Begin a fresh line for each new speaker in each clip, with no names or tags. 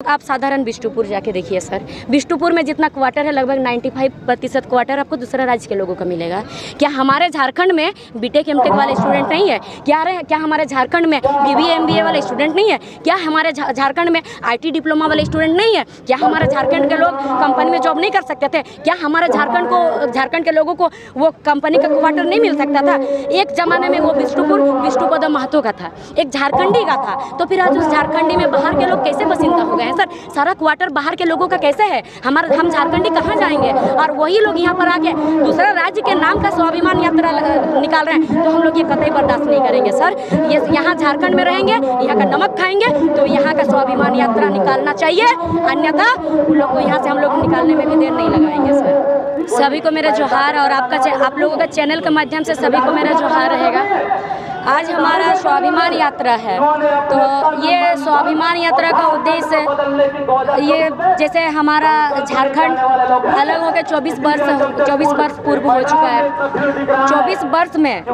आप साधारण बिष्टुपुर जाके देखिए सर, बिष्टुपुर में जितना क्वार्टर है लगभग 95% क्वार्टर आपको दूसरा राज्य के लोगों को मिलेगा। क्या हमारे झारखंड में बीटेक एमटेक वाले स्टूडेंट नहीं है? क्या हमारे झारखंड में बीबीए एमबीए वाले स्टूडेंट नहीं है? क्या हमारे झारखंड में आईटी डिप्लोमा वाले स्टूडेंट नहीं है? क्या हमारे झारखंड के लोग कंपनी में जॉब नहीं कर सकते थे? क्या हमारे झारखंड के लोगों को वो कंपनी का क्वार्टर नहीं मिल सकता था? एक जमाने में वो विष्णुपद महतो का था, एक झारखंडी का था, तो फिर आज उस झारखंडी में बाहर के लोग कैसे बसिंदा हो गए हैं सर? सारा क्वार्टर बाहर के लोगों का कैसे है? हम झारखंडी कहाँ जाएंगे? और वही लोग यहाँ पर आके दूसरा राज्य के नाम का स्वाभिमान यात्रा निकाल रहे हैं, तो हम लोग ये कतई बर्दाश्त नहीं करेंगे सर। ये यहाँ झारखंड में रहेंगे, यहाँ का नमक खाएंगे, तो यहाँ का स्वाभिमान यात्रा निकालना चाहिए, अन्यथा उन लोग को यहाँ से हम लोग निकालने में भी देर नहीं लगाएंगे सर। सभी को मेरा जोहार, और आप लोगों का चैनल के माध्यम से सभी को मेरा जोहार रहेगा। आज हमारा स्वाभिमान यात्रा है, तो ये स्वाभिमान यात्रा का उद्देश्य ये, जैसे हमारा झारखंड अलग होकर 24 वर्ष पूर्व हो चुका है। 24 वर्ष में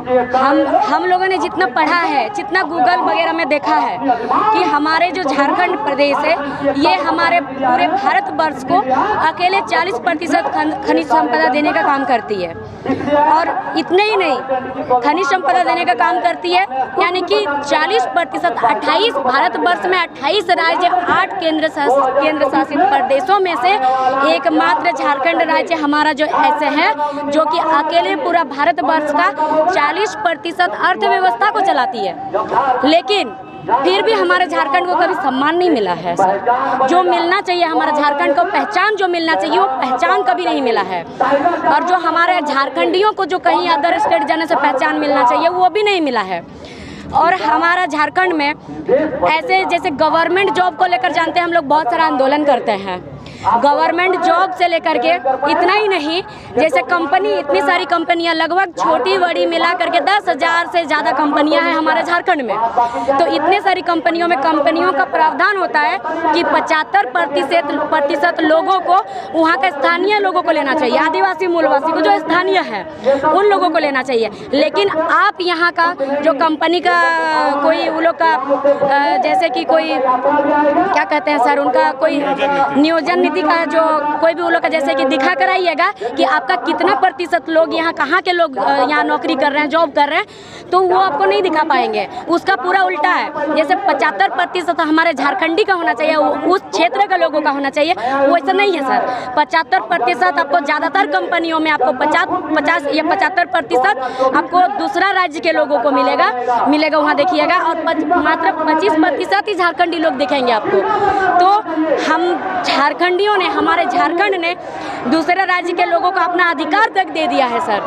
हम लोगों ने जितना पढ़ा है, जितना गूगल वगैरह में देखा है कि हमारे जो झारखंड प्रदेश है ये हमारे पूरे भारत वर्ष को अकेले 40% खनिज संपदा देने का काम करती है। और इतने ही नहीं, खनिज संपदा देने का काम करती है, यानी कि 40%, 28 भारतवर्ष में 28 राज्य, 8 केंद्र शासित प्रदेशों में से एकमात्र झारखंड राज्य हमारा जो ऐसे है जो कि अकेले पूरा भारतवर्ष का 40% अर्थव्यवस्था को चलाती है। लेकिन फिर भी हमारे झारखंड को कभी सम्मान नहीं मिला है सर। जो मिलना चाहिए हमारे झारखंड को, पहचान जो मिलना चाहिए, वो पहचान कभी नहीं मिला है। और जो हमारे झारखंडियों को जो कहीं अदर स्टेट जाने से पहचान मिलना चाहिए, वो भी नहीं मिला है। और हमारा झारखंड में ऐसे जैसे गवर्नमेंट जॉब को लेकर जानते हैं, हम लोग बहुत सारा आंदोलन करते हैं। गवर्नमेंट जॉब से लेकर के इतना ही नहीं, जैसे कंपनी, इतनी सारी कंपनियां, लगभग छोटी बड़ी मिला करके 10,000 से ज़्यादा कंपनियां हैं हमारे झारखंड में। तो इतने सारी कंपनियों में कंपनियों का प्रावधान होता है कि 75% लोगों को, वहाँ के स्थानीय लोगों को लेना चाहिए, आदिवासी मूलवासी को जो स्थानीय है उन लोगों को लेना चाहिए। लेकिन आप यहाँ का जो कंपनी का कोई वो लोग का जैसे कि कोई क्या कहते हैं सर, उनका कोई नियोजन का जो कोई भी वो लोग का जैसे कि दिखा कर आइएगा कि आपका कितना प्रतिशत लोग यहाँ, कहाँ के लोग यहाँ नौकरी कर रहे हैं, जॉब कर रहे हैं, तो वो आपको नहीं दिखा पाएंगे। उसका पूरा उल्टा है, जैसे 75% हमारे झारखंडी का होना चाहिए, उस क्षेत्र के लोगों का होना चाहिए, वो ऐसा नहीं है सर। 75% आपको ज़्यादातर कंपनियों में आपको 50 या 75% आपको दूसरा राज्य के लोगों को मिलेगा वहाँ देखिएगा, और मात्र 25% ही झारखंडी लोग दिखेंगे आपको। तो हम झारखंडियों ने, हमारे झारखंड ने दूसरे राज्य के लोगों को अपना अधिकार तक दे दिया है सर।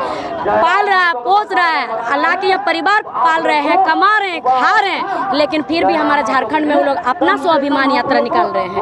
पाल रहा है, पोस रहा है, हालांकि ये परिवार पाल रहे हैं, कमा रहे हैं, खा रहे हैं, लेकिन फिर भी हमारे झारखंड में वो लोग अपना स्वाभिमान यात्रा निकाल रहे हैं।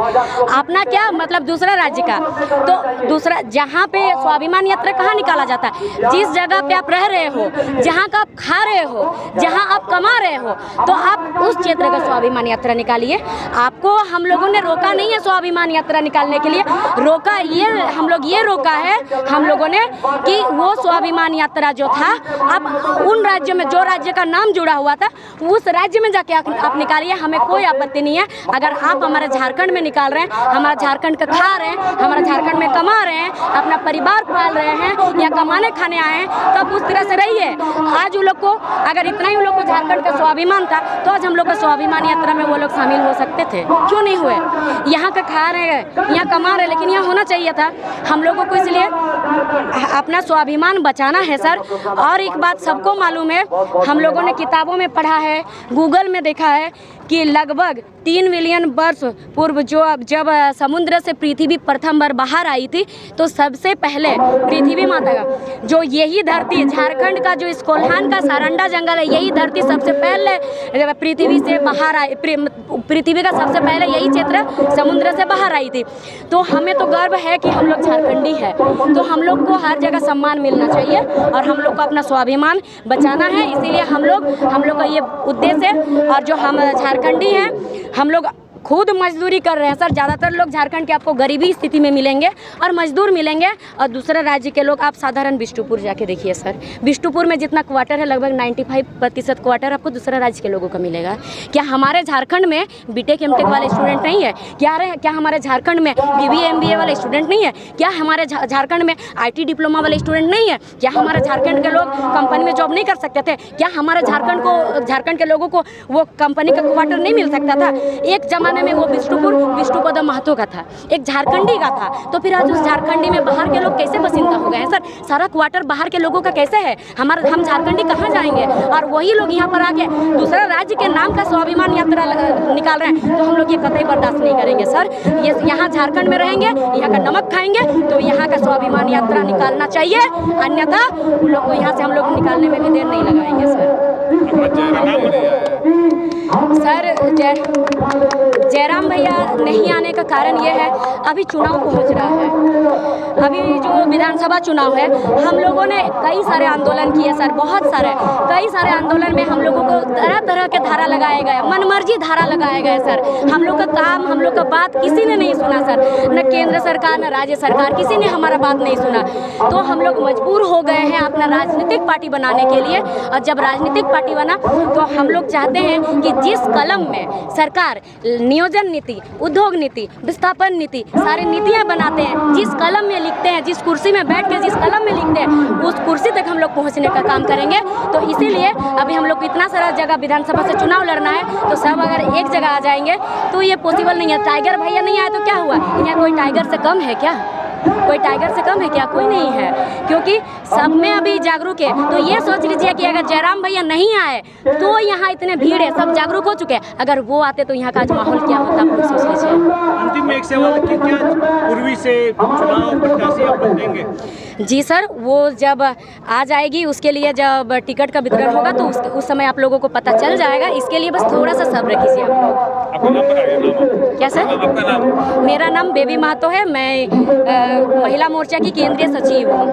अपना क्या मतलब, दूसरा राज्य का। तो दूसरा, जहाँ पे स्वाभिमान यात्रा कहाँ निकाला जाता है? जिस जगह पे आप रह रहे हो, जहाँ का आप खा रहे हो, जहाँ आप कमा रहे हो, तो आप उस क्षेत्र का स्वाभिमान यात्रा निकालिए। आपको हम लोगों ने रोका नहीं है स्वाभिमान यात्रा निकालने के लिए, रोका ये, हम लोग ये रोका है हम लोगों ने कि वो स्वाभिमान यात्रा जो था, अब उन राज्यों में जो राज्य का नाम जुड़ा हुआ था उस राज्य में जाके आप निकालिए, हमें कोई आपत्ति नहीं है। अगर आप हमारे झारखंड में निकाल रहे हैं, हमारा झारखंड का खा रहे हैं, हमारा झारखंड में कमा रहे हैं, अपना परिवार पाल रहे हैं या कमाने खाने आए हैं, तो आप उस तरह से रहिए। आज उन लोग को, अगर इतना ही उन लोग को झारखंड का स्वाभिमान था, तो आज हम लोग का स्वाभिमान यात्रा में वो लोग शामिल हो सकते थे, क्यों नहीं हुए? यहाँ का खा रहे हैं, यहाँ कमा रहे, लेकिन यहाँ होना चाहिए था हम लोगों को। इसलिए अपना स्वाभिमान बचाना है सर। और एक बात सबको मालूम है, हम लोगों ने किताबों में पढ़ा है, गूगल में देखा है कि लगभग 3 मिलियन वर्ष पूर्व जब समुद्र से पृथ्वी प्रथम बार बाहर आई थी, तो सबसे पहले पृथ्वी माता का जो यही धरती, झारखंड का जो इस कोल्हान का सारंडा जंगल है, यही धरती सबसे पहले पृथ्वी से बाहर आई, पृथ्वी का सबसे पहले यही क्षेत्र समुद्र से बाहर आई थी। तो हमें तो गर्व है कि हम लोग झारखंडी है, तो हम लोग को हर जगह सम्मान मिलना चाहिए और हम लोग को अपना स्वाभिमान बचाना है। इसीलिए हम लोग का ये उद्देश्य है। और जो हम झारखंडी हैं, हम लोग खुद मजदूरी कर रहे हैं सर। ज़्यादातर लोग झारखंड के आपको गरीबी स्थिति में मिलेंगे और मजदूर मिलेंगे, और दूसरे राज्य के लोग आप साधारण बिष्टुपुर जाके देखिए सर। बिष्टुपुर में जितना क्वार्टर है लगभग 95% क्वार्टर आपको दूसरा राज्य के लोगों का मिलेगा। क्या हमारे झारखंड में बीटेक एमटेक वाले स्टूडेंट नहीं है? क्या हमारे झारखंड में बीबीए एमबीए वाले स्टूडेंट नहीं है? क्या हमारे झारखंड में आईटी डिप्लोमा वाले स्टूडेंट नहीं है? क्या हमारे झारखंड के लोग कंपनी में जॉब नहीं कर सकते थे? क्या हमारे झारखंड के लोगों को वो कंपनी का क्वार्टर नहीं मिल सकता था? एक जमाने में वो विष्णुपद महतो का था, एक झारखंडी का था, तो फिर आज उस झारखंडी में बाहर के लोग कैसे बसिंदा हो गए हैं सर? सारा क्वार्टर बाहर के लोगों का कैसे है? हम झारखंडी कहाँ जाएंगे? और वही लोग यहाँ पर आके दूसरा राज्य के नाम का स्वाभिमान यात्रा निकाल रहे हैं, तो हम लोग ये कतई बर्दाश्त नहीं करेंगे सर। ये यहाँ झारखंड में रहेंगे, यहाँ का नमक खाएंगे, तो यहाँ का स्वाभिमान यात्रा निकालना चाहिए, अन्यथा उन लोग को यहाँ से हम लोग निकालने में भी देर नहीं लगाएंगे सर। जयराम भैया नहीं आने का कारण ये है, अभी चुनाव पहुंच रहा है। अभी जो विधानसभा चुनाव है, हम लोगों ने कई सारे आंदोलन किए सर, बहुत सारे, कई सारे आंदोलन में हम लोगों को तरह तरह के धारा लगाए गए, मनमर्जी धारा लगाए गए सर। हम लोग का काम, हम लोग का बात किसी ने नहीं सुना सर, न केंद्र सरकार न राज्य सरकार, किसी ने हमारा बात नहीं सुना। तो हम लोग मजबूर हो गए हैं अपना राजनीतिक पार्टी बनाने के लिए, और जब राजनीतिक पार्टी बना तो हम लोग चाहते हैं कि जिस कलम में सरकार नियोजन नीति, उद्योग नीति, विस्थापन नीति, सारी नीतियाँ बनाते हैं, जिस कलम में लिखते हैं, जिस कुर्सी में बैठ के जिस कलम में लिखते हैं, उस कुर्सी तक हम लोग पहुँचने का काम करेंगे। तो इसीलिए अभी हम लोग को इतना सारा जगह विधानसभा से चुनाव लड़ना है, तो सब अगर एक जगह आ जाएंगे तो ये पॉसिबल नहीं है। टाइगर भैया नहीं आए तो क्या हुआ? यहाँ कोई टाइगर से कम है क्या? कोई टाइगर से कम है क्या? कोई नहीं है, क्योंकि सब में अभी जागरूक है। तो ये सोच लीजिए कि अगर जयराम भैया नहीं आए तो यहाँ इतने भीड़ है, सब जागरूक हो चुके हैं। अगर वो आते तो यहाँ का आज माहौल क्या होता, आप लोग सोच लीजिए।
अंतिम एक सवाल कि क्या पूर्वी से चुनाव प्रत्याशी आप लोग देंगे?
जी सर, वो जब आ जाएगी, उसके लिए जब टिकट का वितरण होगा तो उस समय आप लोगों को पता चल जाएगा। इसके लिए बस थोड़ा सा सब्र कीजिए आप लोग।
आपका नाम बताइए।
क्या सर?
आपका नाम?
मेरा नाम बेबी महतो है, मैं महिला मोर्चा की केंद्रीय सचिव हूँ।